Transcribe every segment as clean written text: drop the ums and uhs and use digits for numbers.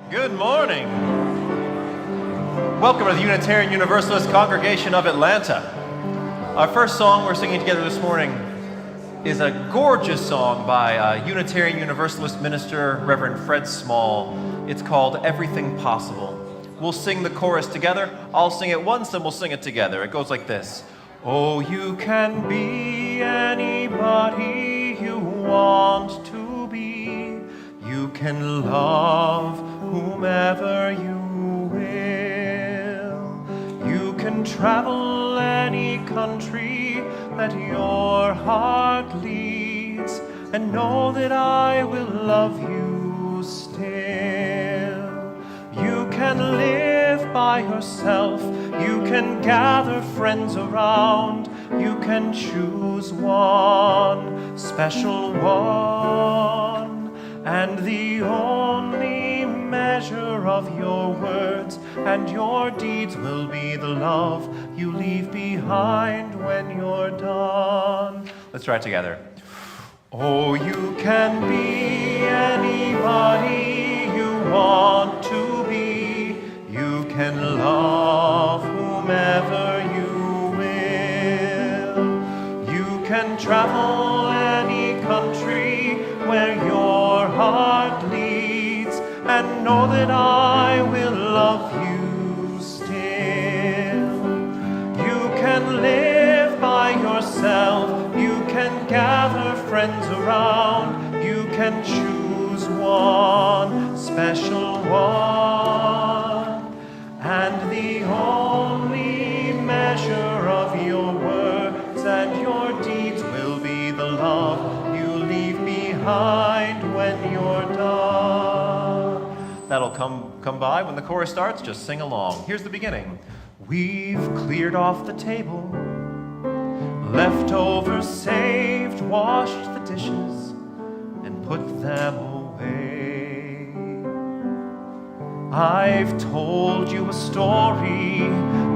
Good morning. Welcome to the Unitarian Universalist Congregation of Atlanta. Our first song we're singing together this morning is a gorgeous song by Unitarian Universalist minister Reverend Fred Small. It's called Everything Possible. We'll sing the chorus together. I'll sing it once and we'll sing it together. It goes like this. Oh, you can be anybody you want to be. You can love whomever you will. You can travel any country that your heart leads, and know that I will love you still. You can live by yourself. You can gather friends around. You can choose one special one. And the only measure of your words and your deeds will be the love you leave behind when you're done. Let's try it together. Oh, you can be anybody you want to be. You can love whomever you will. You can travel any country where your heart leads, and know that I will love you still. You can live by yourself. You can gather friends around. You can choose one special one. And the only measure of your words and your deeds will be the love you leave behind when you're done. That'll come by when the chorus starts. Just sing along. Here's the beginning. We've cleared off the table, leftovers saved, washed the dishes, and put them away. I've told you a story,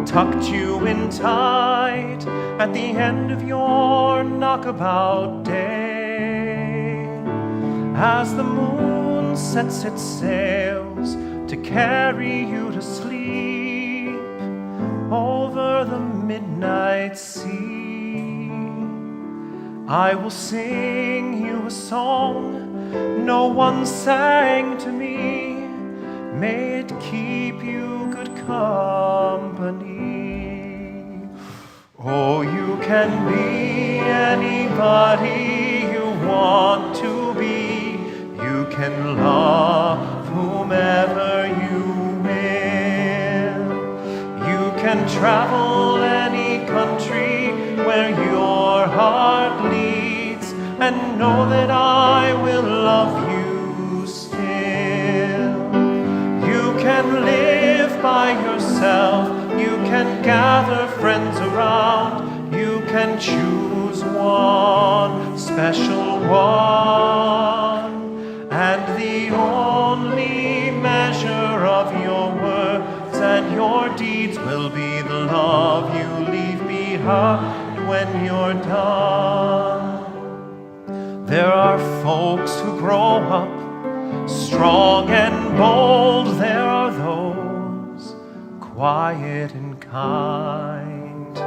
tucked you in tight at the end of your knockabout day. As the moon sets its sails to carry you to sleep over the midnight sea, I will sing you a song no one sang to me. May it keep you good company. Oh, you can be anybody you want to be. You can love whomever you will. You can travel any country where your heart leads, and know that I will love you still. You can live by yourself. You can gather friends around. You can choose one special one. And the only measure of your words and your deeds will be the love you leave behind when you're done. There are folks who grow up strong and bold. There are those quiet and kind.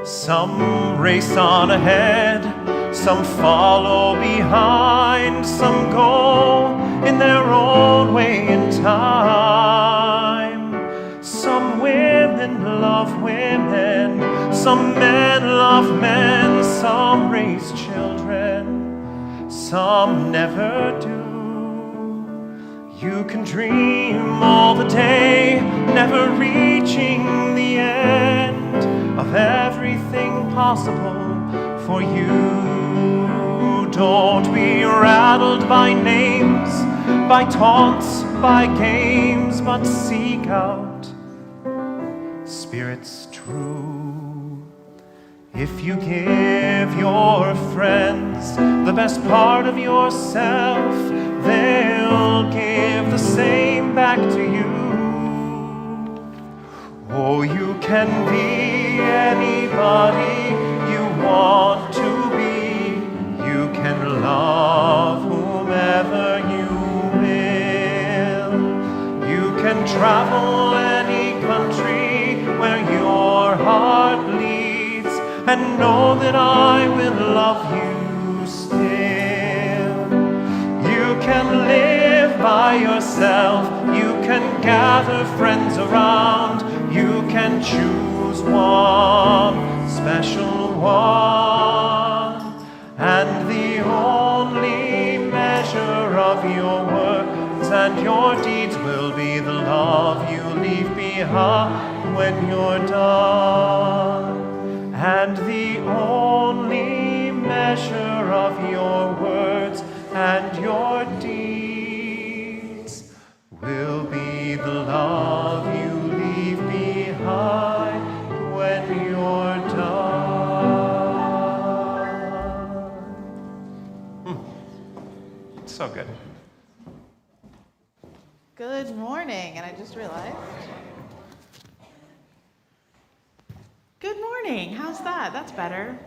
Some race on ahead, some follow behind, some go in their own way in time. Some women love women, some men love men, some raise children, some never do. You can dream all the day, never reaching the end of everything possible for you. Don't be rattled by names, by taunts, by games, but seek out spirits true. If you give your friends the best part of yourself, they'll give the same back to you. Oh, you can be anybody you want to be. You can love whomever you will. travel any country where your heart leads, and know that I will love you still. You can live by yourself, you can gather friends around, you can choose one special one, and the only measure of your words and your deeds will be the love you leave behind when you're done. And the only measure of your words and your deeds will be the love you leave behind when you're done. So good. Good morning, and I just realized. Good morning, how's that? That's better.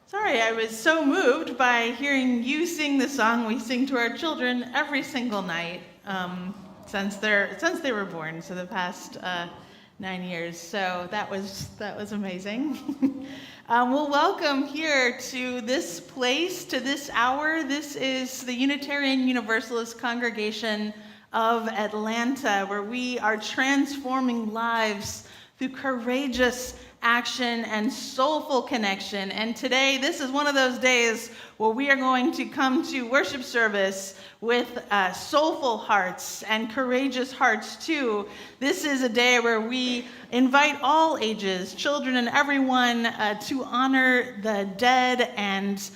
Sorry, I was so moved by hearing you sing the song we sing to our children every single night since they were born, so the past 9 years. So that was amazing. Well, welcome here to this place, to this hour. This is the Unitarian Universalist Congregation of Atlanta, where we are transforming lives through courageous action and soulful connection. And today, this is one of those days where we are going to come to worship service with soulful hearts and courageous hearts too. This is a day where we invite all ages, children and everyone, to honor the dead and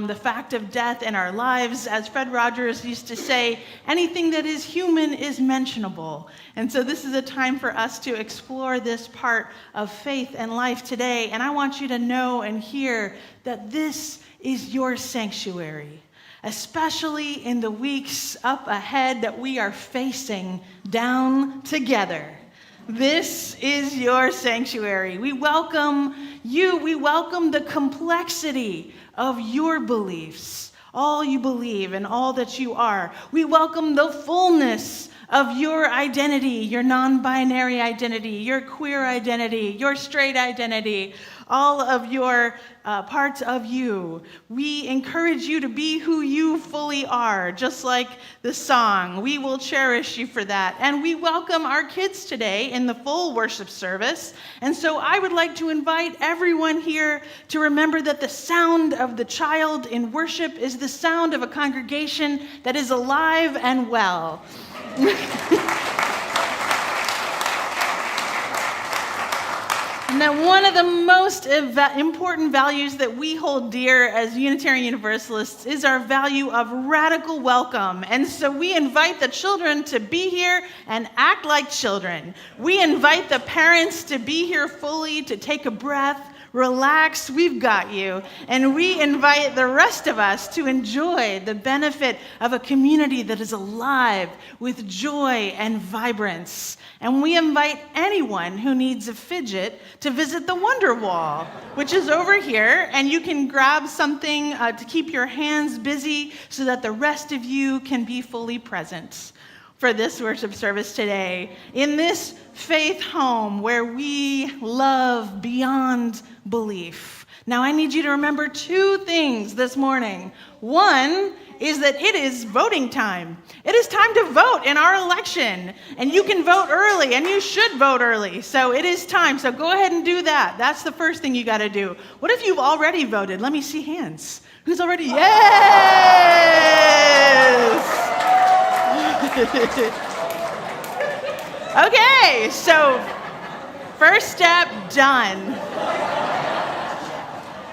the fact of death in our lives. As Fred Rogers used to say, anything that is human is mentionable. And so this is a time for us to explore this part of faith and life today. And I want you to know and hear that this is your sanctuary, especially in the weeks up ahead that we are facing down together. This is your sanctuary. We welcome you. We welcome the complexity of your beliefs, all you believe and all that you are. We welcome the fullness of your identity, your non-binary identity, your queer identity, your straight identity, all of your parts of you. We encourage you to be who you fully are, just like the song. We will cherish you for that. And we welcome our kids today in the full worship service. And so I would like to invite everyone here to remember that the sound of the child in worship is the sound of a congregation that is alive and well. And that one of the most important values that we hold dear as Unitarian Universalists is our value of radical welcome. And so we invite the children to be here and act like children. We invite the parents to be here fully, to take a breath, relax, we've got you. And we invite the rest of us to enjoy the benefit of a community that is alive with joy and vibrance. And we invite anyone who needs a fidget to visit the Wonder Wall, which is over here, and you can grab something to keep your hands busy so that the rest of you can be fully present for this worship service today, in this faith home where we love beyond belief. Now, I need you to remember two things this morning. One is that it is voting time. It is time to vote in our election, and you can vote early, and you should vote early. So it is time, so go ahead and do that. That's the first thing you got to do. What if you've already voted? Let me see hands. Who's already? Yes! Okay, so first step, done.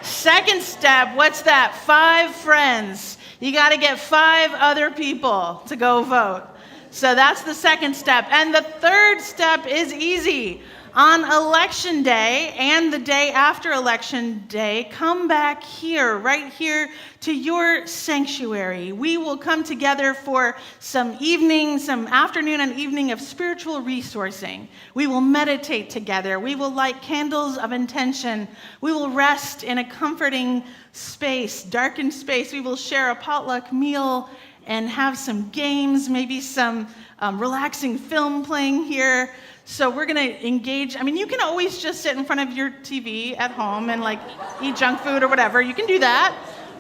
Second step, what's that? 5 friends. You got to get 5 other people to go vote. So that's the second step. And the third step is easy. On election day and the day after election day, come back here, right here to your sanctuary. We will come together for some afternoon and evening of spiritual resourcing. We will meditate together. We will light candles of intention. We will rest in a comforting space, darkened space. We will share a potluck meal and have some games, maybe some relaxing film playing here. So we're going to engage. I mean, you can always just sit in front of your TV at home and like eat junk food or whatever. You can do that.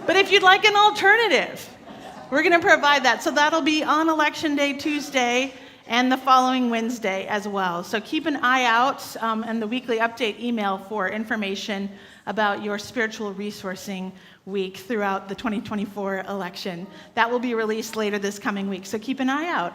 But if you'd like an alternative, we're going to provide that. So that'll be on Election Day Tuesday and the following Wednesday as well. So keep an eye out and the weekly update email for information about your spiritual resourcing week throughout the 2024 election. That will be released later this coming week. So keep an eye out.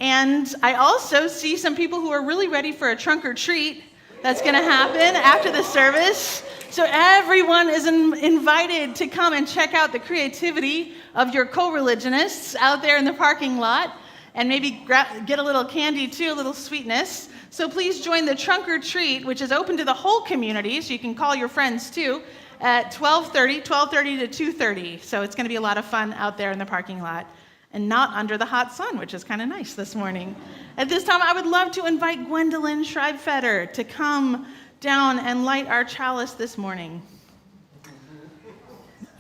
And I also see some people who are really ready for a trunk or treat that's going to happen after the service. So everyone is invited to come and check out the creativity of your co-religionists out there in the parking lot, and maybe get a little candy too, a little sweetness. So please join the trunk or treat, which is open to the whole community, so you can call your friends too, at 12:30 to 2:30. So it's going to be a lot of fun out there in the parking lot, and not under the hot sun, which is kind of nice this morning. At this time, I would love to invite Gwendolyn Schreibfeder to come down and light our chalice this morning.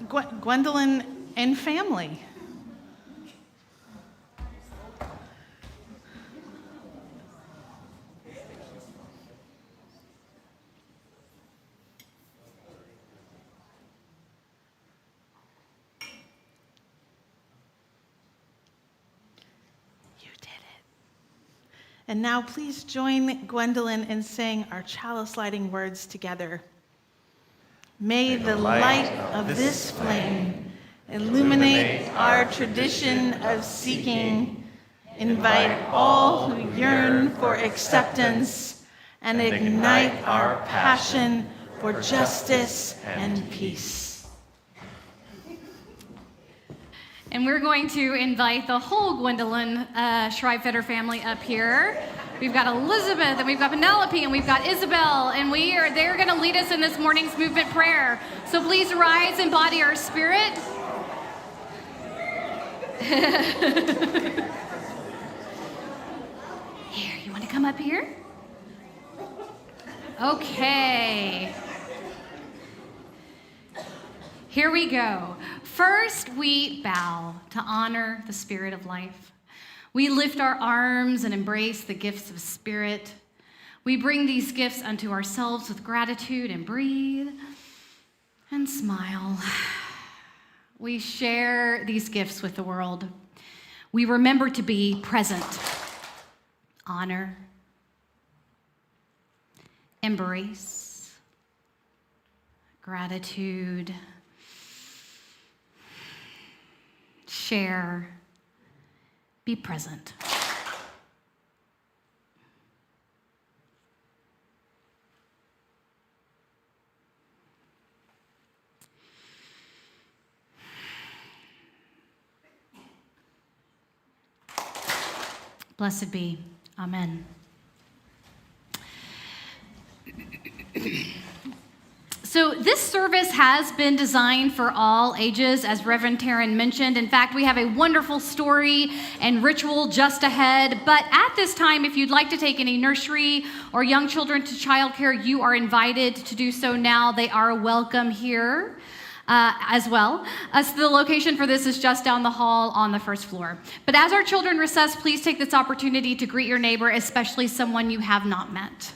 Gwendolyn and family. And now please join Gwendolyn in saying our chalice lighting words together. May the light of this flame illuminate our tradition of seeking, invite all who yearn for acceptance, and ignite our passion for justice and peace. And we're going to invite the whole Gwendolyn Schreibfeder family up here. We've got Elizabeth, and we've got Penelope, and we've got Isabel, and they're going to lead us in this morning's movement prayer. So please rise, embody our spirit. Here, you want to come up here? Okay. Here we go. First, we bow to honor the spirit of life. We lift our arms and embrace the gifts of spirit. We bring these gifts unto ourselves with gratitude and breathe and smile. We share these gifts with the world. We remember to be present, honor, embrace, gratitude, share, be present. Blessed be. Amen. So this service has been designed for all ages, as Reverend Taryn mentioned. In fact, we have a wonderful story and ritual just ahead. But at this time, if you'd like to take any nursery or young children to childcare, you are invited to do so now. They are welcome here as well. So the location for this is just down the hall on the first floor. But as our children recess, please take this opportunity to greet your neighbor, especially someone you have not met.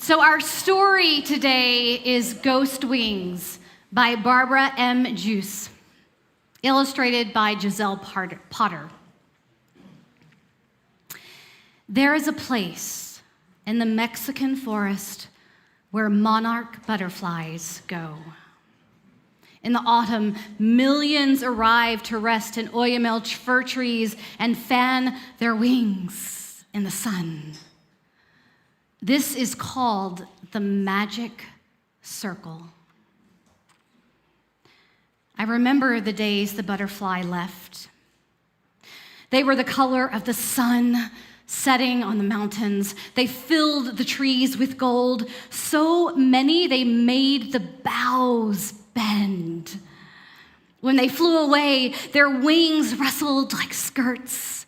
So our story today is Ghost Wings by Barbara M. Juice, illustrated by Giselle Potter. There is a place in the Mexican forest where monarch butterflies go. In the autumn, millions arrive to rest in Oyamel fir trees and fan their wings in the sun. This is called the magic circle. I remember the days the butterfly left. They were the color of the sun setting on the mountains. They filled the trees with gold, so many they made the boughs bend. When they flew away, their wings rustled like skirts.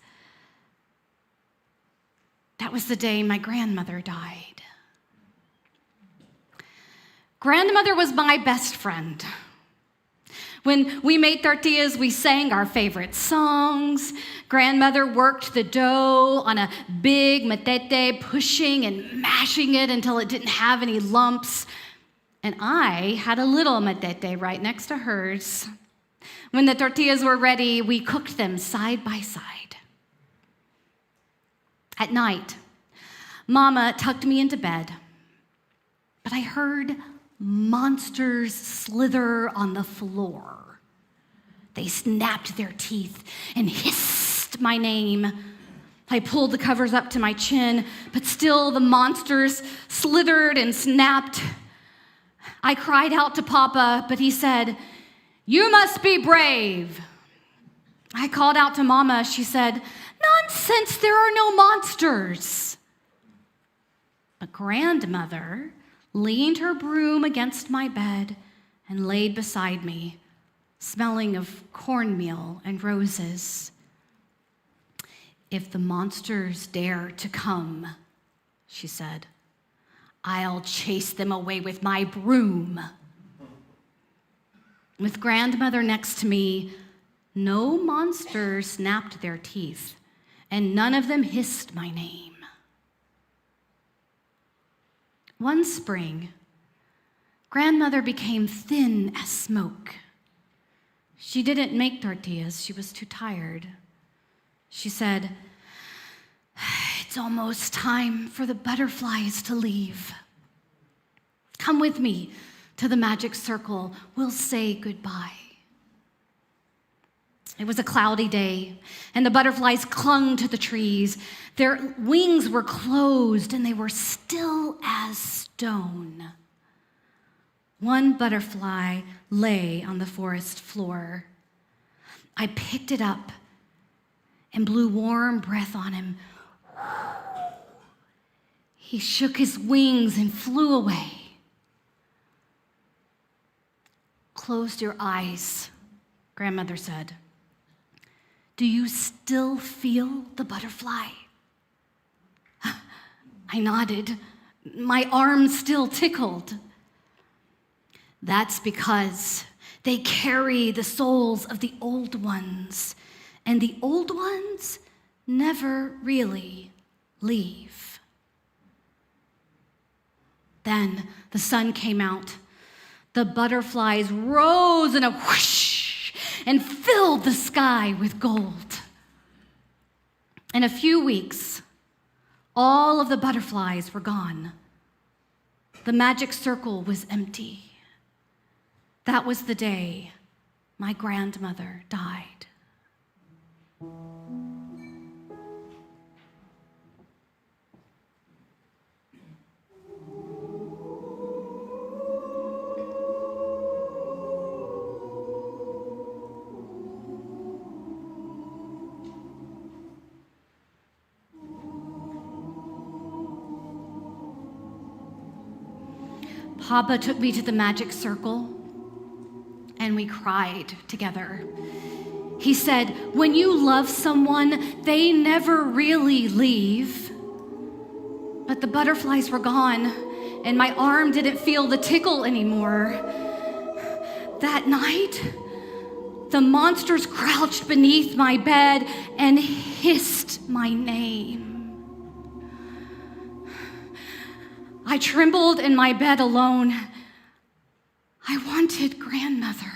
That was the day my grandmother died. Grandmother was my best friend. When we made tortillas, we sang our favorite songs. Grandmother worked the dough on a big matete, pushing and mashing it until it didn't have any lumps. And I had a little matete right next to hers. When the tortillas were ready, we cooked them side by side. At night, Mama tucked me into bed, but I heard monsters slither on the floor. They snapped their teeth and hissed my name. I pulled the covers up to my chin, but still the monsters slithered and snapped. I cried out to Papa, but he said, "You must be brave." I called out to Mama. She said, "Nonsense, there are no monsters." But grandmother leaned her broom against my bed and laid beside me, smelling of cornmeal and roses. "If the monsters dare to come," she said, "I'll chase them away with my broom." With grandmother next to me, no monsters snapped their teeth, and none of them hissed my name. One spring, grandmother became thin as smoke. She didn't make tortillas. She was too tired. She said, "It's almost time for the butterflies to leave. Come with me to the magic circle. We'll say goodbye." It was a cloudy day, and the butterflies clung to the trees. Their wings were closed, and they were still as stone. One butterfly lay on the forest floor. I picked it up and blew warm breath on him. He shook his wings and flew away. "Close your eyes," grandmother said. "Do you still feel the butterfly?" I nodded. My arms still tickled. "That's because they carry the souls of the old ones, and the old ones never really leave." Then the sun came out. The butterflies rose in a whoosh and filled the sky with gold. In a few weeks, all of the butterflies were gone. The magic circle was empty. That was the day my grandmother died. Papa took me to the magic circle, and we cried together. He said, "When you love someone, they never really leave." But the butterflies were gone, and my arm didn't feel the tickle anymore. That night, the monsters crouched beneath my bed and hissed my name. I trembled in my bed alone. I wanted grandmother.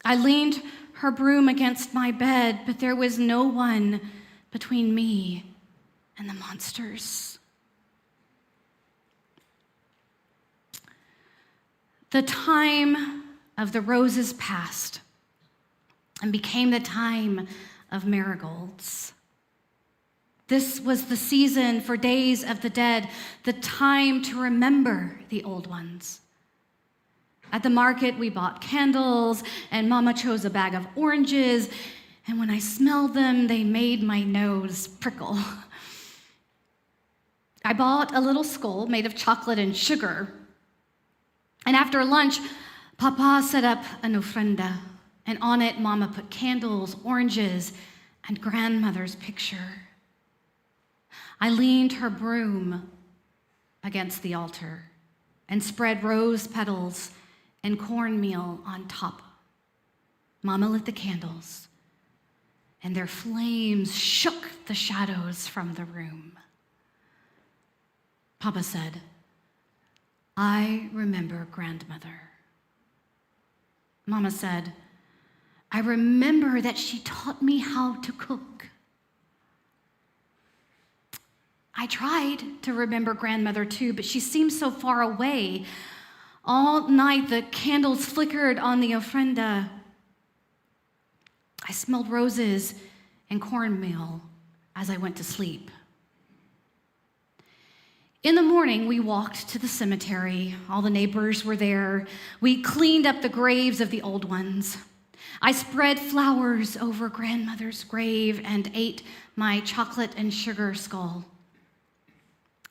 I leaned her broom against my bed, but there was no one between me and the monsters. The time of the roses passed and became the time of marigolds. This was the season for Days of the Dead, the time to remember the old ones. At the market, we bought candles, and Mama chose a bag of oranges, and when I smelled them, they made my nose prickle. I bought a little skull made of chocolate and sugar, and after lunch, Papa set up an ofrenda, and on it, Mama put candles, oranges, and grandmother's picture. I leaned her broom against the altar and spread rose petals and cornmeal on top. Mama lit the candles, and their flames shook the shadows from the room. Papa said, "I remember grandmother." Mama said, "I remember that she taught me how to cook." I tried to remember grandmother too, but she seemed so far away. All night the candles flickered on the ofrenda. I smelled roses and cornmeal as I went to sleep. In the morning, we walked to the cemetery. All the neighbors were there. We cleaned up the graves of the old ones. I spread flowers over grandmother's grave and ate my chocolate and sugar skull.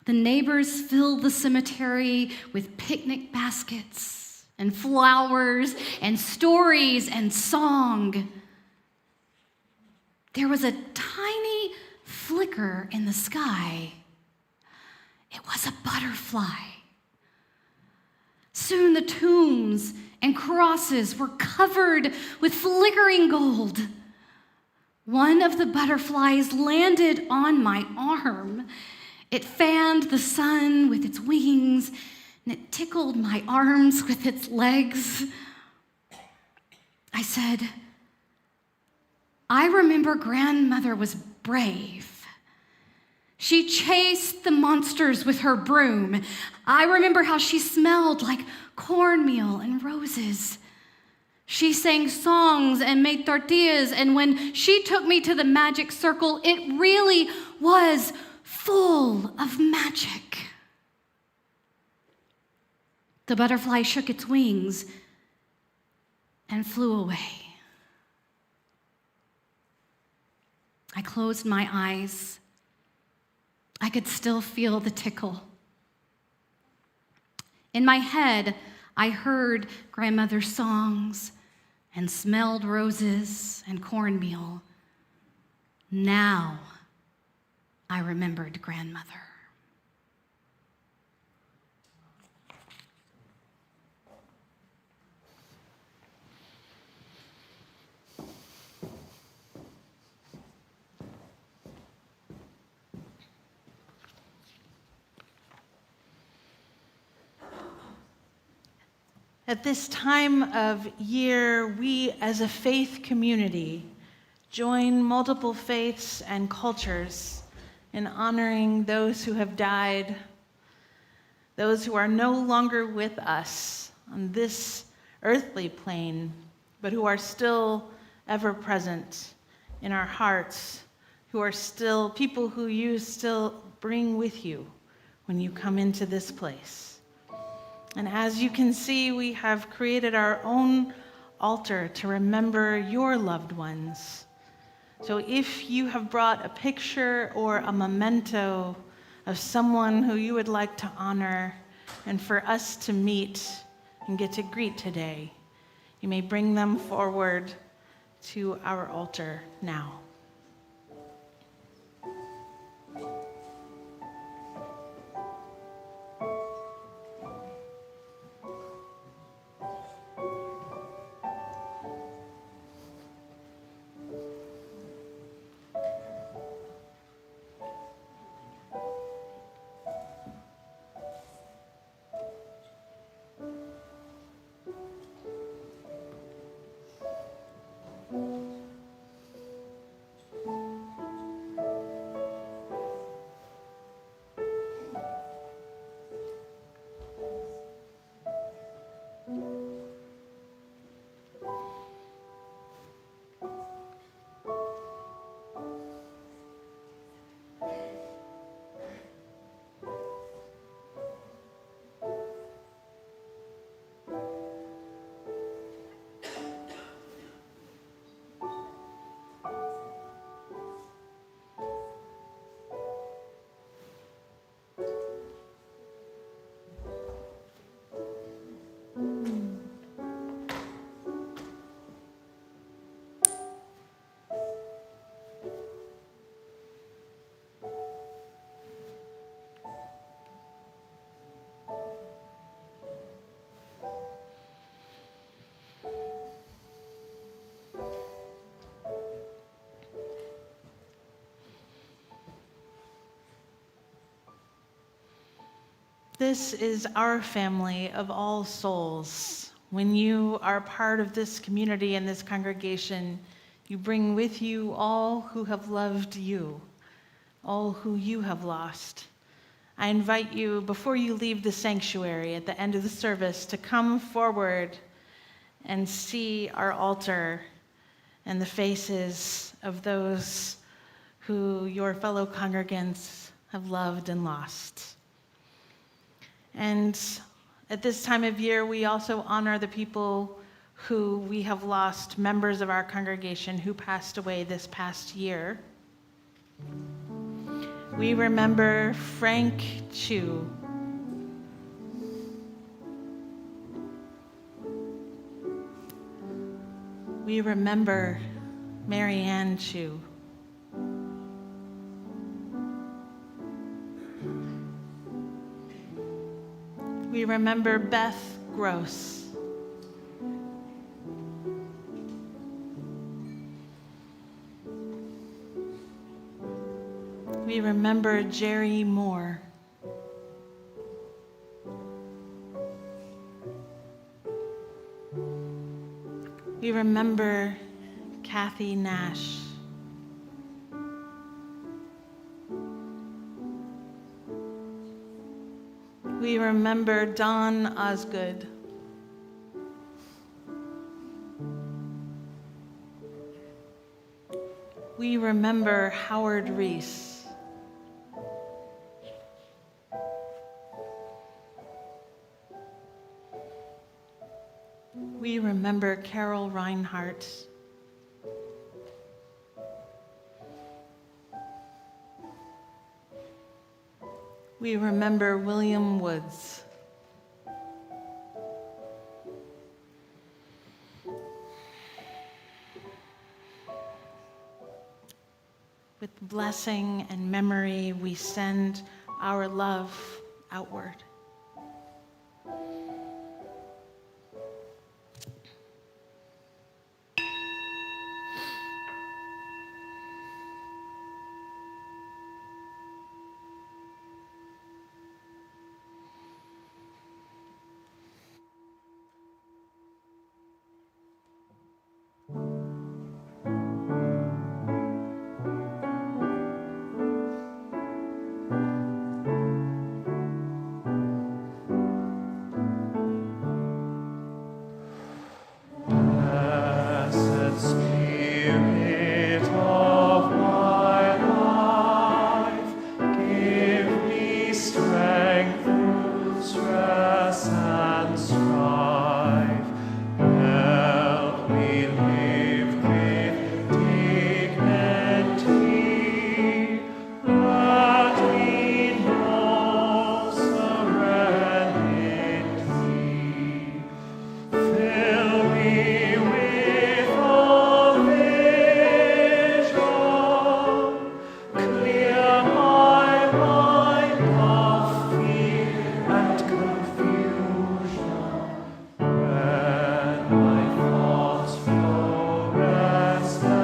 The neighbors filled the cemetery with picnic baskets and flowers and stories and song. There was a tiny flicker in the sky. It was a butterfly. Soon the tombs and crosses were covered with flickering gold. One of the butterflies landed on my arm. It fanned the sun with its wings, and it tickled my arms with its legs. I said, "I remember grandmother was brave. She chased the monsters with her broom. I remember how she smelled like cornmeal and roses. She sang songs and made tortillas, and when she took me to the magic circle, it really was full of magic." The butterfly shook its wings and flew away. I closed my eyes. I could still feel the tickle. In my head, I heard grandmother's songs and smelled roses and cornmeal. Now I remembered grandmother. At this time of year, we as a faith community join multiple faiths and cultures in honoring those who have died, those who are no longer with us on this earthly plane, but who are still ever present in our hearts, who are still people who you still bring with you when you come into this place. And as you can see, we have created our own altar to remember your loved ones. So if you have brought a picture or a memento of someone who you would like to honor and for us to meet and get to greet today, you may bring them forward to our altar now. This is our family of all souls. When you are part of this community and this congregation, you bring with you all who have loved you, all who you have lost. I invite you, before you leave the sanctuary at the end of the service, to come forward and see our altar and the faces of those who your fellow congregants have loved and lost. And at this time of year, we also honor the people who we have lost, members of our congregation who passed away this past year. We remember Frank Chu. We remember Marianne Chu. We remember Beth Gross. We remember Jerry Moore. We remember Kathy Nash. We remember Don Osgood. We remember Howard Reese. We remember Carol Reinhardt. We remember William Woods. With blessing and memory, we send our love outward. Blessed Spirit of my life, give me strength through stress and strife. Help me live with dignity. Let me know serenity. Fill me with all vision, clear my mind of fear and confusion. When my thoughts flow restlessly,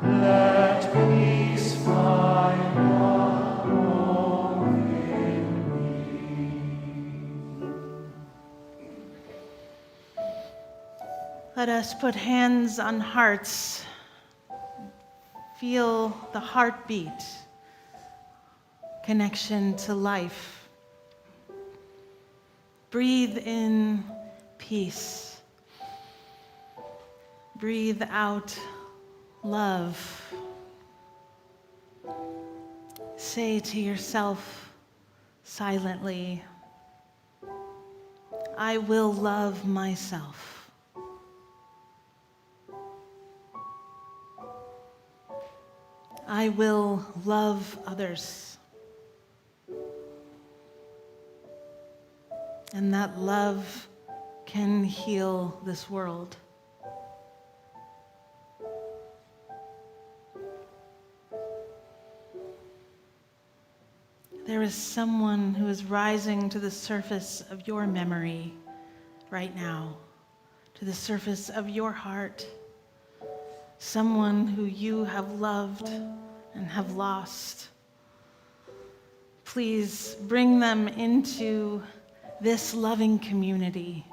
let peace find one home in me. Let us put hands on hearts. Feel the heartbeat, connection to life. Breathe in peace. Breathe out love. Say to yourself silently, I will love myself. I will love others. And that love can heal this world. There is someone who is rising to the surface of your memory right now, to the surface of your heart. Someone who you have loved and have lost. please bring them into this loving community.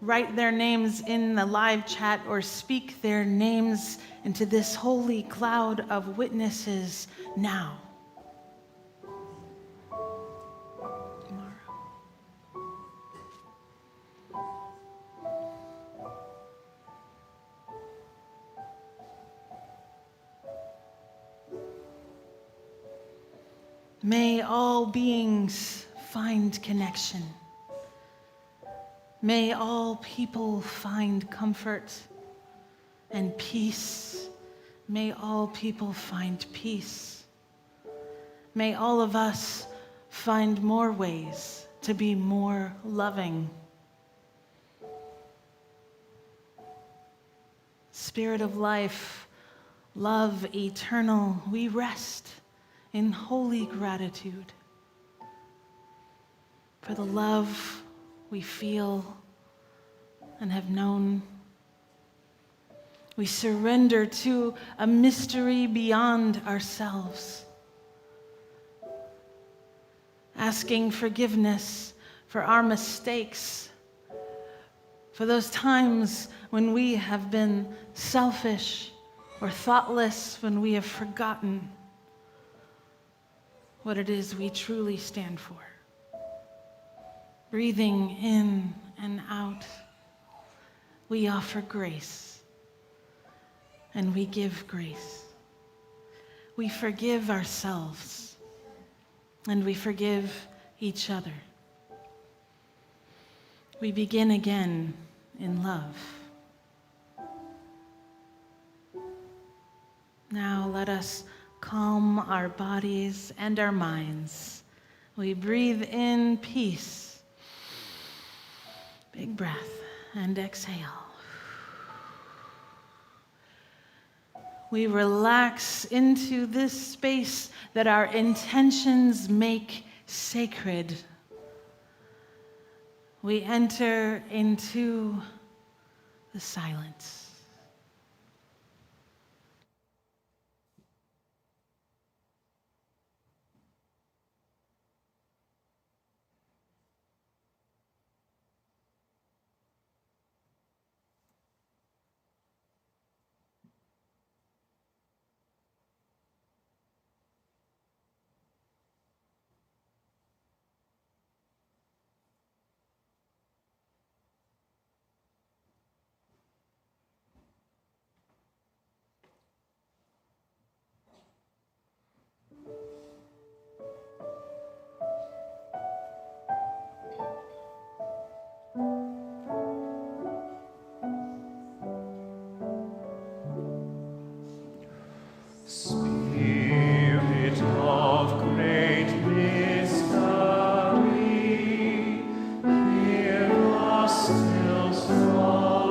Write their names in the live chat or speak their names into this holy cloud of witnesses now. May all beings find connection. May all people find comfort and peace. May all people find peace. May all of us find more ways to be more loving. Spirit of life, love eternal, we rest in holy gratitude for the love we feel and have known. We surrender to a mystery beyond ourselves, asking forgiveness for our mistakes, for those times when we have been selfish or thoughtless, when we have forgotten what it is we truly stand for. Breathing in and out, we offer grace, and we give grace. We forgive ourselves, and we forgive each other. We begin again in love. Now let us calm our bodies and our minds. We breathe in peace. Big breath and exhale. We relax into this space that our intentions make sacred. We enter into the silence. Spirit of great mystery, hear a still small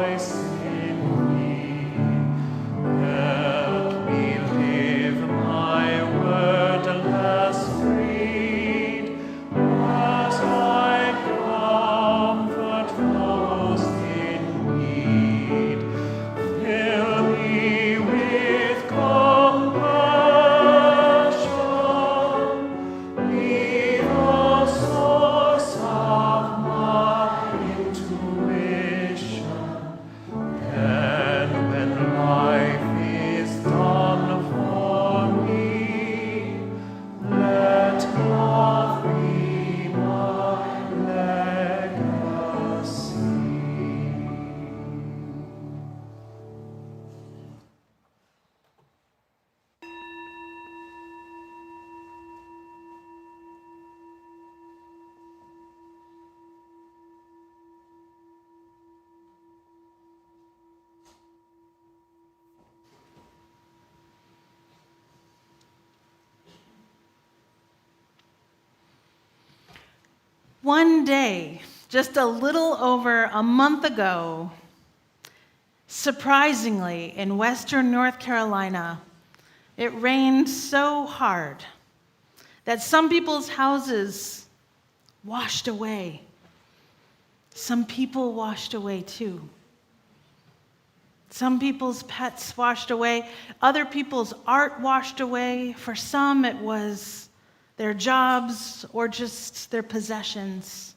voice in me. Help me live my wordless creed, as I comfort those in need. Fill me with compassion, be the source of my intuition. And when life is done for me, let love be my legacy. One day, just a little over a month ago, surprisingly, in Western North Carolina, it rained so hard that some people's houses washed away. Some people washed away too. Some people's pets washed away, other people's art washed away. For some, it was their jobs or just their possessions.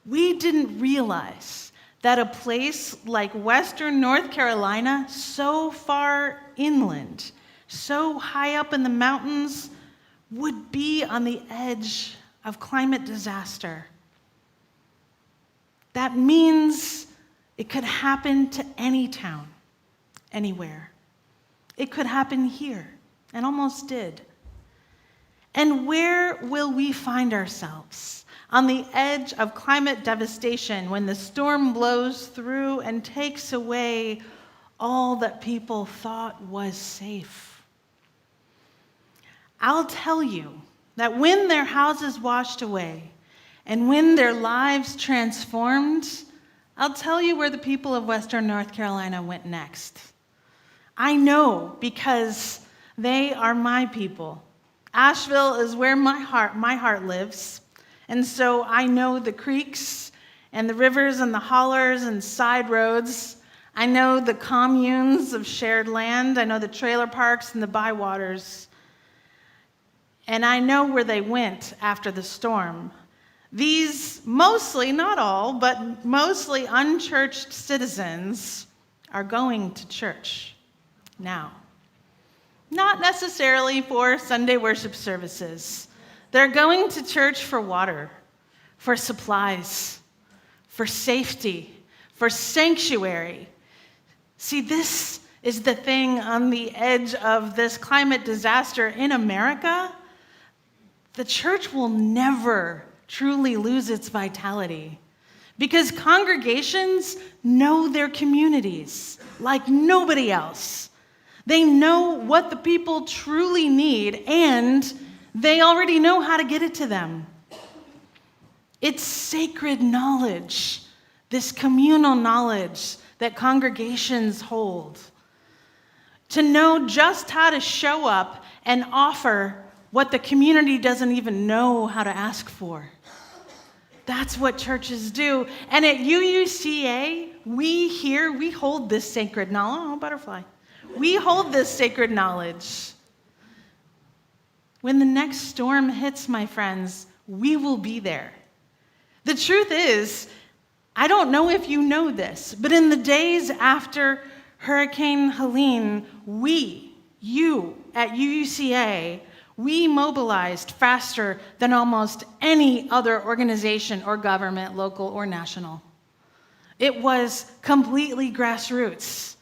We didn't realize that a place like Western North Carolina, so far inland, so high up in the mountains, would be on the edge of climate disaster. That means it could happen to any town, anywhere. It could happen here, and almost did. And where will we find ourselves? On the edge of climate devastation when the storm blows through and takes away all that people thought was safe. I'll tell you that when their houses washed away and when their lives transformed, I'll tell you where the people of Western North Carolina went next. I know because they are my people. Asheville is where my heart lives. And so I know the creeks and the rivers and the hollers and side roads. I know the communes of shared land. I know the trailer parks and the bywaters. And I know where they went after the storm. These mostly, not all, but mostly unchurched citizens are going to church now. Not necessarily for Sunday worship services. They're going to church for water, for supplies, for safety, for sanctuary. See, this is the thing on the edge of this climate disaster in America. The church will never truly lose its vitality because congregations know their communities like nobody else. They know what the people truly need, and they already know how to get it to them. It's sacred knowledge, this communal knowledge that congregations hold. To know just how to show up and offer what the community doesn't even know how to ask for. That's what churches do. And at UUCA, we hold this sacred knowledge. Oh, butterfly. We hold this sacred knowledge. When the next storm hits, my friends, we will be there. The truth is, I don't know if you know this, but in the days after Hurricane Helene, you at UUCA, we mobilized faster than almost any other organization or government, local or national. It was completely grassroots.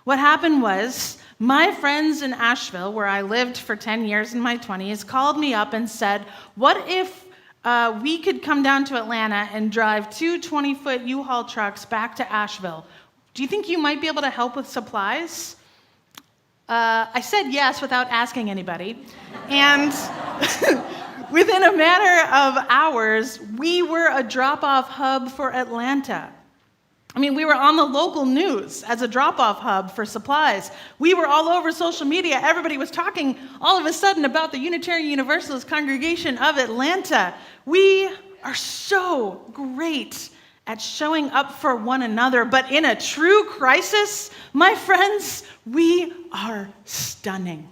What happened was, my friends in Asheville, where I lived for 10 years in my 20s, called me up and said, what if we could come down to Atlanta and drive 2 20-foot U-Haul trucks back to Asheville? Do you think you might be able to help with supplies? I said yes without asking anybody. And within a matter of hours, we were a drop-off hub for Atlanta. I mean, we were on the local news as a drop-off hub for supplies. We were all over social media. Everybody was talking all of a sudden about the Unitarian Universalist Congregation of Atlanta. We are so great at showing up for one another, but in a true crisis, my friends, we are stunning.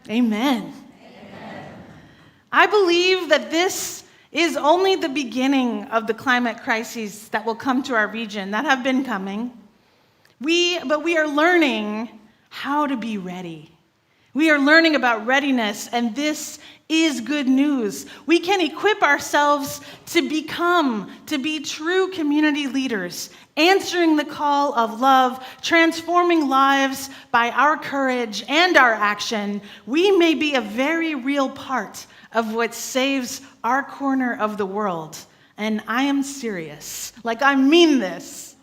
Amen. I believe that this is only the beginning of the climate crises that will come to our region, that have been coming. But we are learning how to be ready. We are learning about readiness, and this is good news. We can equip ourselves to be true community leaders, answering the call of love, transforming lives by our courage and our action. We may be a very real part of what saves our corner of the world. And I am serious. Like, I mean this.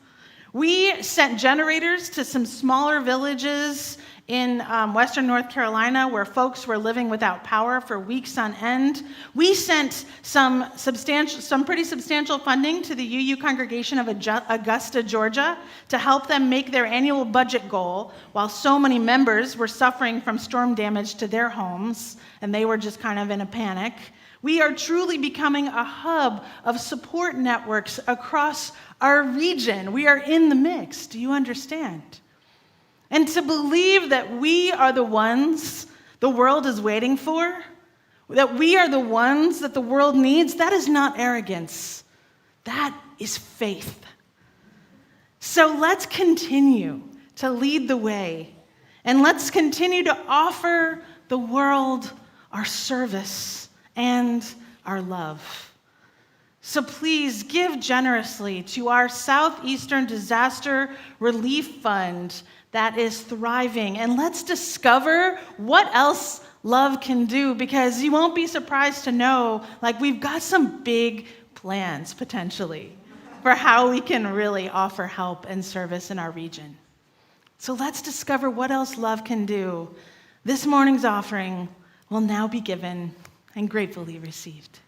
We sent generators to some smaller villages in Western North Carolina where folks were living without power for weeks on end. We sent some pretty substantial funding to the UU congregation of Augusta, Georgia, to help them make their annual budget goal while so many members were suffering from storm damage to their homes, and they were just kind of in a panic. We are truly becoming a hub of support networks across our region. We are in the mix. Do you understand? And to believe that we are the ones the world is waiting for, that we are the ones that the world needs, that is not arrogance. That is faith. So let's continue to lead the way, and let's continue to offer the world our service and our love. So please give generously to our Southeastern Disaster Relief Fund that is thriving, and let's discover what else love can do, because you won't be surprised to know, we've got some big plans potentially for how we can really offer help and service in our region. So let's discover what else love can do. This morning's offering will now be given and gratefully received.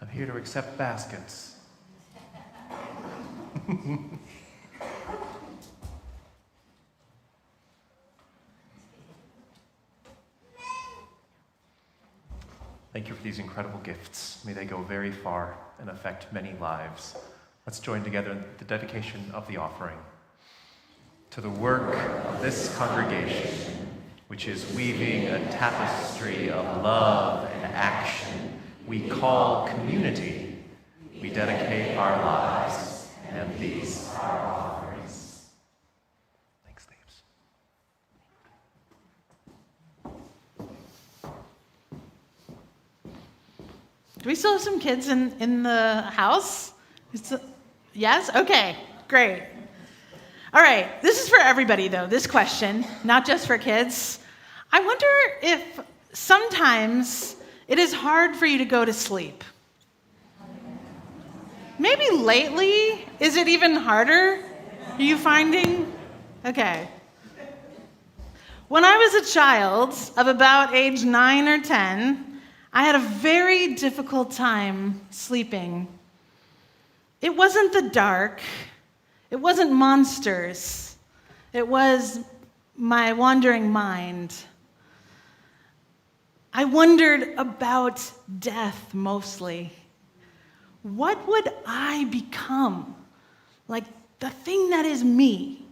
I'm here to accept baskets. Thank you for these incredible gifts. May they go very far and affect many lives. Let's join together in the dedication of the offering. To the work of this congregation, which is weaving a tapestry of love and action we call community, we dedicate our lives. And these are offerings. Thanks, Thebes. Do we still have some kids in the house? Yes? Okay, great. All right, this is for everybody, though, this question, not just for kids. I wonder if sometimes it is hard for you to go to sleep. Maybe lately, is it even harder? Are you finding? Okay. When I was a child of about age 9 or 10, I had a very difficult time sleeping. It wasn't the dark. It wasn't monsters. It was my wandering mind. I wondered about death mostly. What would I become? Like the thing that is me.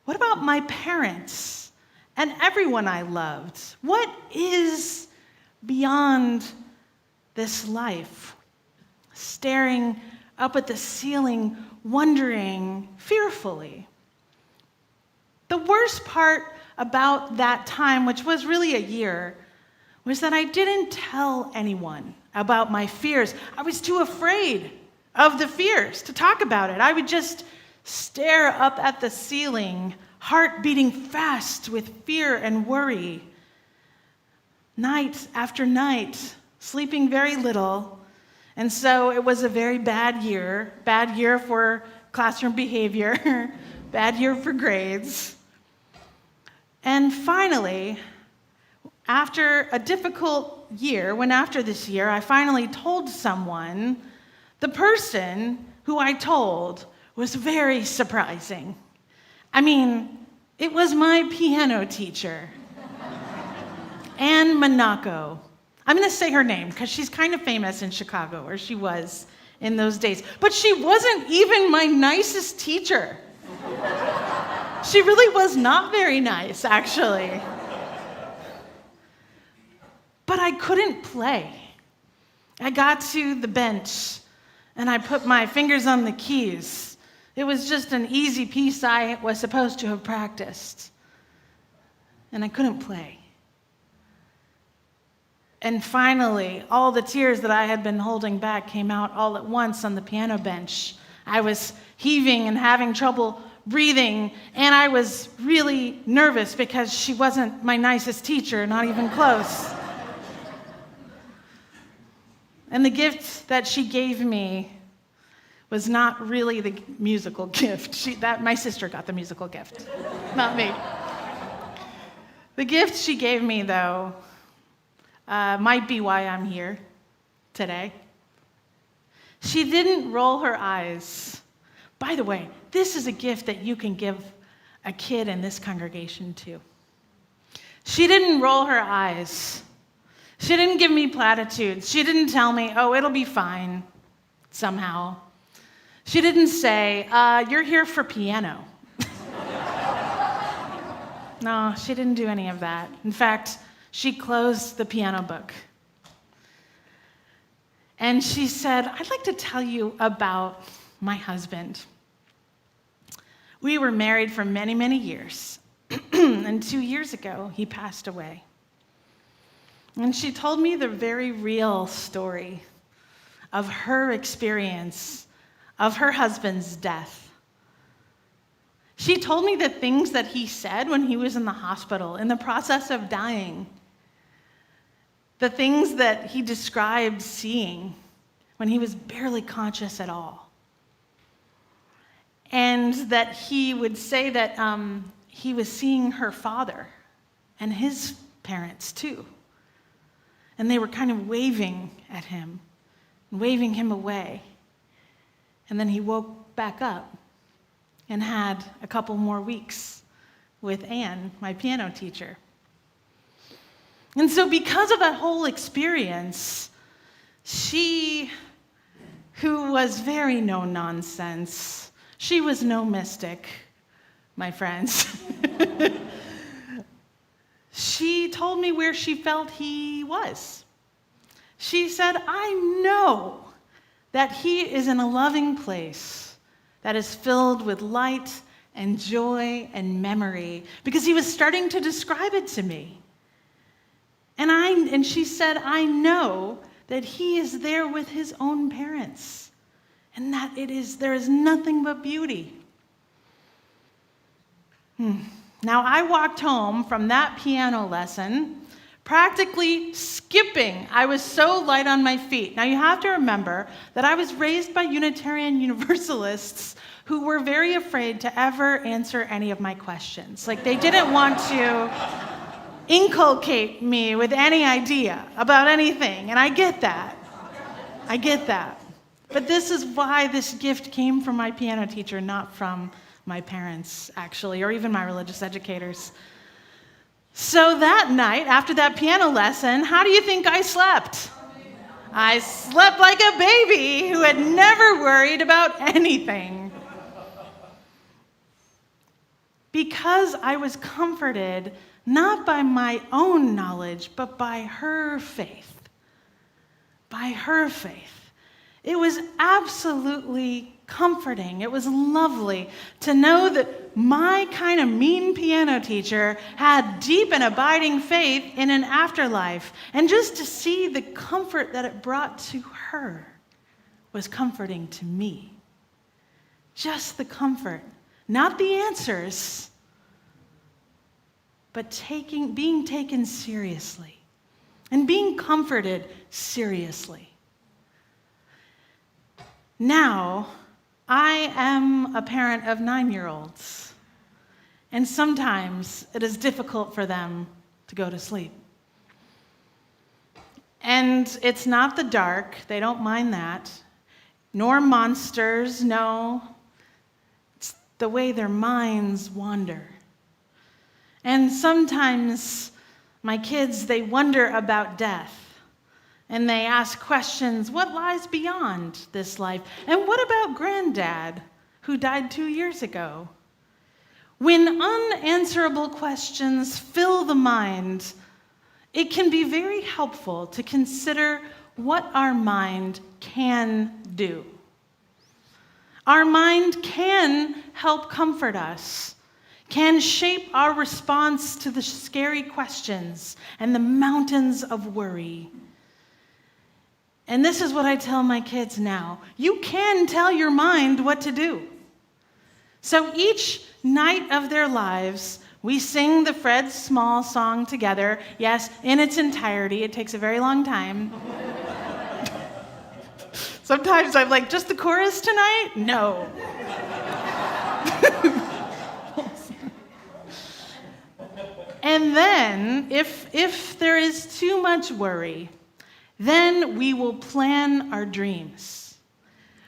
What about my parents and everyone I loved? What is beyond this life? Staring up at the ceiling, wondering fearfully. The worst part about that time, which was really a year, was that I didn't tell anyone about my fears. I was too afraid of the fears to talk about it. I would just stare up at the ceiling, heart beating fast with fear and worry. Night after night, sleeping very little. And so it was a very bad year for classroom behavior, bad year for grades. And finally, after a difficult year, after this year, I finally told someone, the person who I told was very surprising. I mean, it was my piano teacher, Anne Monaco. I'm going to say her name because she's kind of famous in Chicago, or she was in those days. But she wasn't even my nicest teacher. She really was not very nice, actually. But I couldn't play. I got to the bench and I put my fingers on the keys. It was just an easy piece I was supposed to have practiced. And I couldn't play. And finally, all the tears that I had been holding back came out all at once on the piano bench. I was heaving and having trouble breathing, and I was really nervous because she wasn't my nicest teacher, not even close. And the gift that she gave me was not really the musical gift. My sister got the musical gift, not me. The gift she gave me, though, might be why I'm here today. She didn't roll her eyes. By the way, this is a gift that you can give a kid in this congregation too. She didn't roll her eyes. She didn't give me platitudes. She didn't tell me, oh, it'll be fine somehow. She didn't say, you're here for piano. No, she didn't do any of that. In fact, she closed the piano book. And she said, I'd like to tell you about my husband. We were married for many, many years. And 2 years ago, he passed away. And she told me the very real story of her experience of her husband's death. She told me the things that he said when he was in the hospital, in the process of dying. The things that he described seeing when he was barely conscious at all. And that he would say that he was seeing her father and his parents too. And they were kind of waving at him, waving him away. And then he woke back up and had a couple more weeks with Anne, my piano teacher. And so because of that whole experience, she, who was very no-nonsense, she was no mystic, my friends. She told me where she felt he was. She said, I know that he is in a loving place that is filled with light and joy and memory, because he was starting to describe it to me. And she said, I know that he is there with his own parents, and that there is nothing but beauty. Now, I walked home from that piano lesson practically skipping. I was so light on my feet. Now, you have to remember that I was raised by Unitarian Universalists who were very afraid to ever answer any of my questions. Like, they didn't want to inculcate me with any idea about anything, and I get that. But this is why this gift came from my piano teacher, not from my parents, actually, or even my religious educators. So that night, after that piano lesson, how do you think I slept? I slept like a baby who had never worried about anything. Because I was comforted not by my own knowledge, but by her faith. By her faith. It was absolutely comforting. It was lovely to know that my kind of mean piano teacher had deep and abiding faith in an afterlife. And just to see the comfort that it brought to her was comforting to me. Just the comfort, not the answers, but being taken seriously and being comforted seriously. Now, I am a parent of 9-year-olds, and sometimes it is difficult for them to go to sleep. And it's not the dark, they don't mind that, nor monsters, no. It's the way their minds wander. And sometimes my kids, they wonder about death. And they ask questions, what lies beyond this life? And what about Granddad, who died 2 years ago? When unanswerable questions fill the mind, it can be very helpful to consider what our mind can do. Our mind can help comfort us, can shape our response to the scary questions and the mountains of worry. And this is what I tell my kids now. You can tell your mind what to do. So each night of their lives, we sing the Fred Small song together. Yes, in its entirety. It takes a very long time. Sometimes I'm like, just the chorus tonight? No. And then, if there is too much worry, then we will plan our dreams.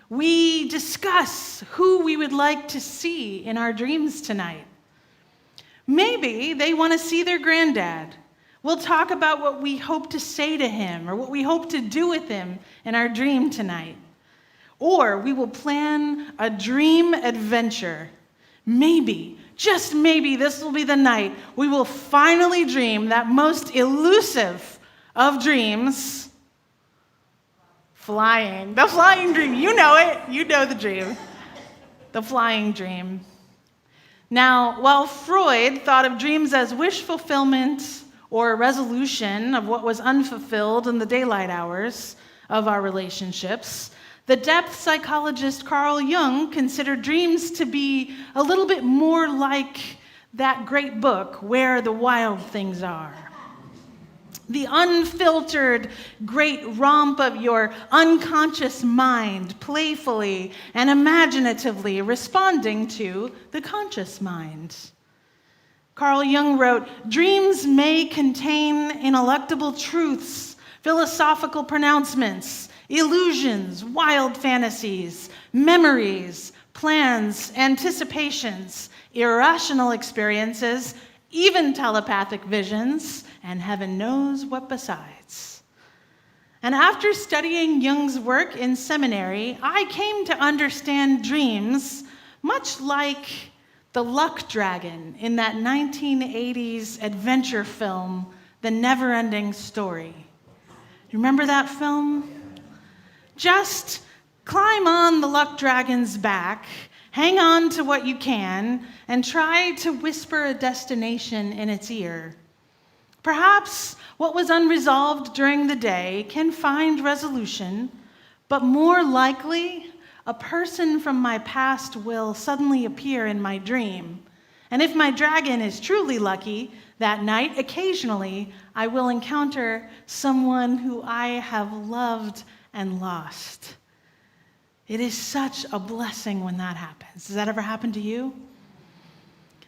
We discuss who we would like to see in our dreams tonight. Maybe they want to see their granddad. We'll talk about what we hope to say to him or what we hope to do with him in our dream tonight. Or we will plan a dream adventure. Maybe, just maybe, this will be the night we will finally dream that most elusive of dreams, flying. The flying dream. You know it. You know the dream. The flying dream. Now, while Freud thought of dreams as wish fulfillment or a resolution of what was unfulfilled in the daylight hours of our relationships, the depth psychologist Carl Jung considered dreams to be a little bit more like that great book, Where the Wild Things Are. The unfiltered great romp of your unconscious mind, playfully and imaginatively responding to the conscious mind. Carl Jung wrote, dreams may contain ineluctable truths, philosophical pronouncements, illusions, wild fantasies, memories, plans, anticipations, irrational experiences, even telepathic visions, and heaven knows what besides. And after studying Jung's work in seminary, I came to understand dreams much like the luck dragon in that 1980s adventure film, The Never-Ending Story. Remember that film? Just climb on the luck dragon's back Hang on to what you can and try to whisper a destination in its ear. Perhaps what was unresolved during the day can find resolution, but more likely, a person from my past will suddenly appear in my dream. And if my dragon is truly lucky, that night, occasionally, I will encounter someone who I have loved and lost. It is such a blessing when that happens. Does that ever happen to you?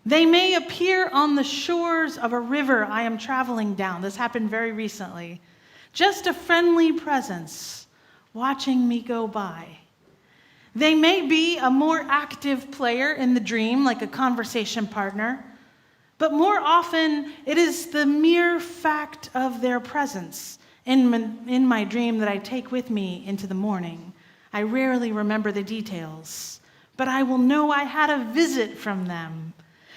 They may appear on the shores of a river I am traveling down. This happened very recently. Just a friendly presence watching me go by. They may be a more active player in the dream, like a conversation partner, but more often it is the mere fact of their presence in my dream that I take with me into the morning. I rarely remember the details, but I will know I had a visit from them.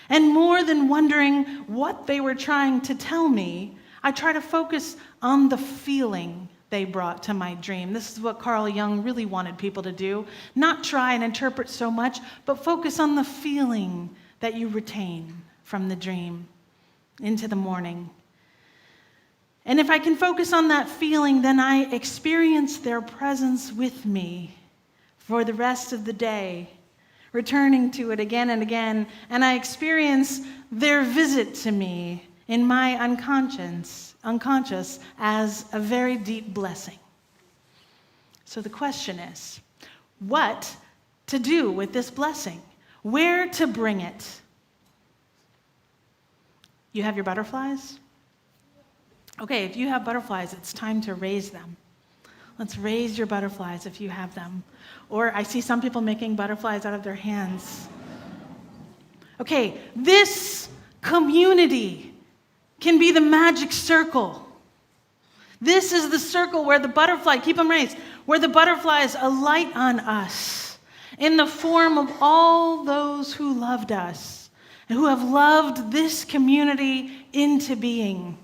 And more than wondering what they were trying to tell me, I try to focus on the feeling they brought to my dream. This is what Carl Jung really wanted people to do. Not try and interpret so much, but focus on the feeling that you retain from the dream into the morning. And if I can focus on that feeling, then I experience their presence with me for the rest of the day, returning to it again and again, and I experience their visit to me in my unconscious as a very deep blessing. So the question is, what to do with this blessing? Where to bring it? You have your butterflies? Okay, if you have butterflies, it's time to raise them. Let's raise your butterflies if you have them. Or I see some people making butterflies out of their hands. Okay, this community can be the magic circle. This is the circle where the butterfly, keep them raised, where the butterflies alight on us in the form of all those who loved us and who have loved this community into being.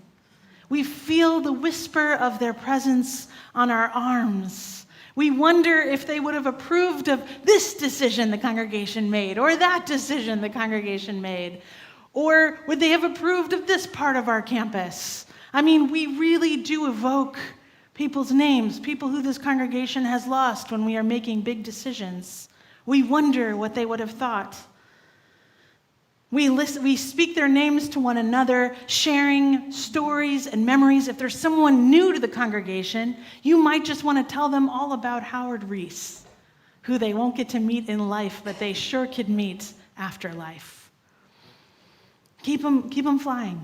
We feel the whisper of their presence on our arms. We wonder if they would have approved of this decision the congregation made, or that decision the congregation made, or would they have approved of this part of our campus? I mean, we really do evoke people's names, people who this congregation has lost when we are making big decisions. We wonder what they would have thought. We speak their names to one another, sharing stories and memories. If there's someone new to the congregation, you might just want to tell them all about Howard Reese, who they won't get to meet in life, but they sure could meet after life. Keep them flying.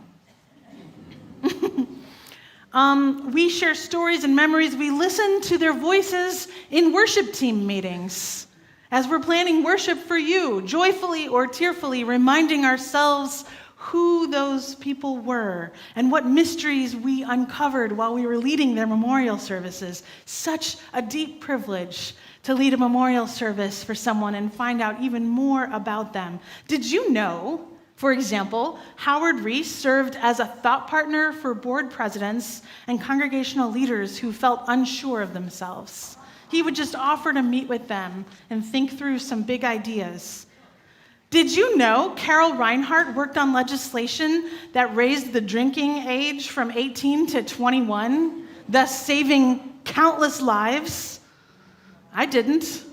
We share stories and memories. We listen to their voices in worship team meetings. As we're planning worship for you, joyfully or tearfully, reminding ourselves who those people were and what mysteries we uncovered while we were leading their memorial services. Such a deep privilege to lead a memorial service for someone and find out even more about them. Did you know, for example, Howard Reese served as a thought partner for board presidents and congregational leaders who felt unsure of themselves? He would just offer to meet with them and think through some big ideas. Did you know Carol Reinhardt worked on legislation that raised the drinking age from 18 to 21, thus saving countless lives? I didn't.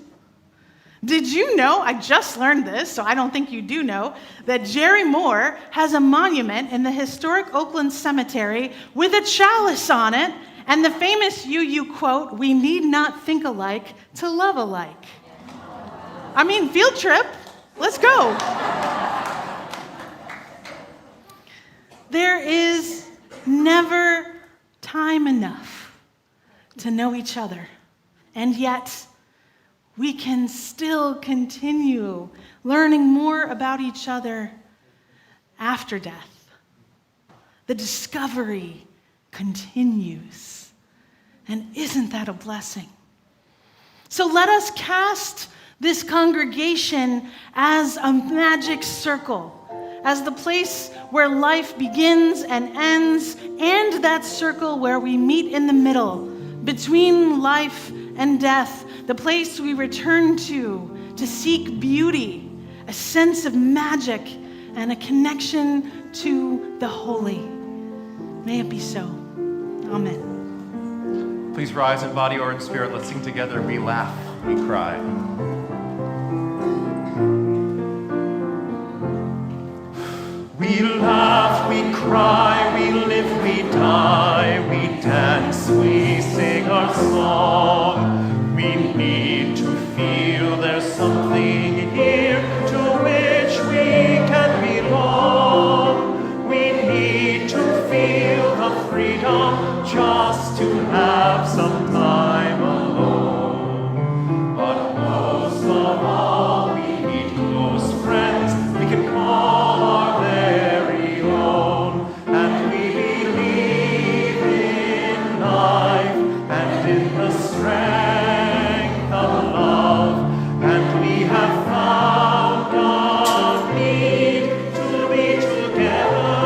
Did you know, I just learned this, so I don't think you do know, that Jerry Moore has a monument in the historic Oakland Cemetery with a chalice on it, and the famous UU quote, "We need not think alike to love alike." I mean, field trip. Let's go. There is never time enough to know each other, and yet we can still continue learning more about each other after death. The discovery continues. And isn't that a blessing? So let us cast this congregation as a magic circle, as the place where life begins and ends, and that circle where we meet in the middle, between life and death, the place we return to to seek beauty, a sense of magic, and a connection to the holy. May it be so. Amen. Please rise in body or in spirit. Let's sing together. We laugh, we cry. We laugh, we cry, we live, we die, we dance, we sing our song. We need to feel there's something here to which we can belong. We need to feel the freedom just to have some time alone. But most of all, we need close friends we can call our very own. And we believe in life and in the strength of love. And we have found our need to be together.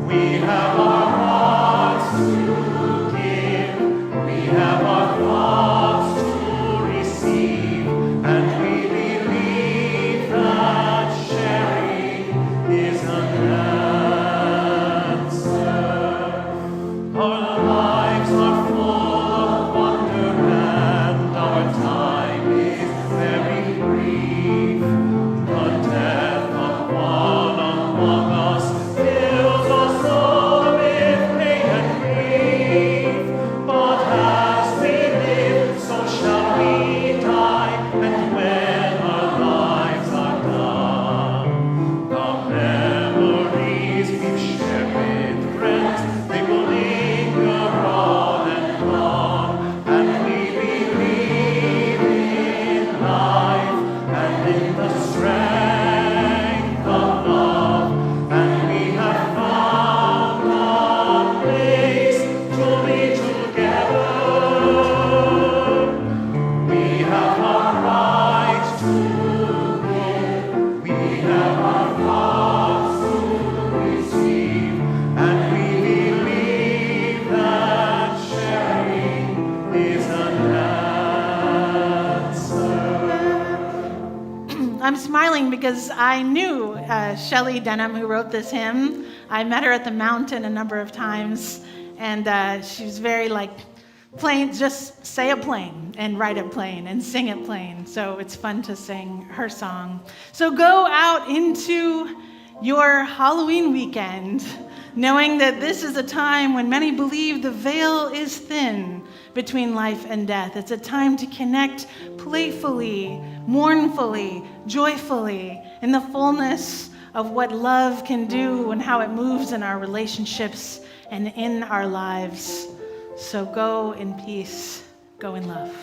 We have our hearts to give, we have our thoughts to receive, and we believe that sharing is an answer. Our lives are full of wonder and our time is very brief. The death of one among us fills us all with pain and grief. But as we live, so shall we die, and when our lives are done, the memories we've shared with friends, they will linger on and on. And we believe in life and in the strength of love. And we have found a place to be together. We have our right to give, we have our hearts to receive, and we believe that sharing is an answer. I'm smiling because I knew Shelley Denham, who wrote this hymn. I met her at the mountain a number of times, and she was very plain, just say it plain and write it plain and sing it plain. So it's fun to sing her song. So go out into your Halloween weekend knowing that this is a time when many believe the veil is thin between life and death. It's a time to connect playfully, mournfully, joyfully, in the fullness of what love can do and how it moves in our relationships and in our lives. So go in peace, go in love.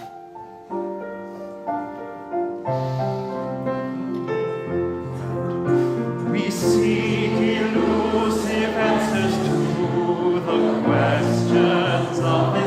We seek elusive answers to the questions of this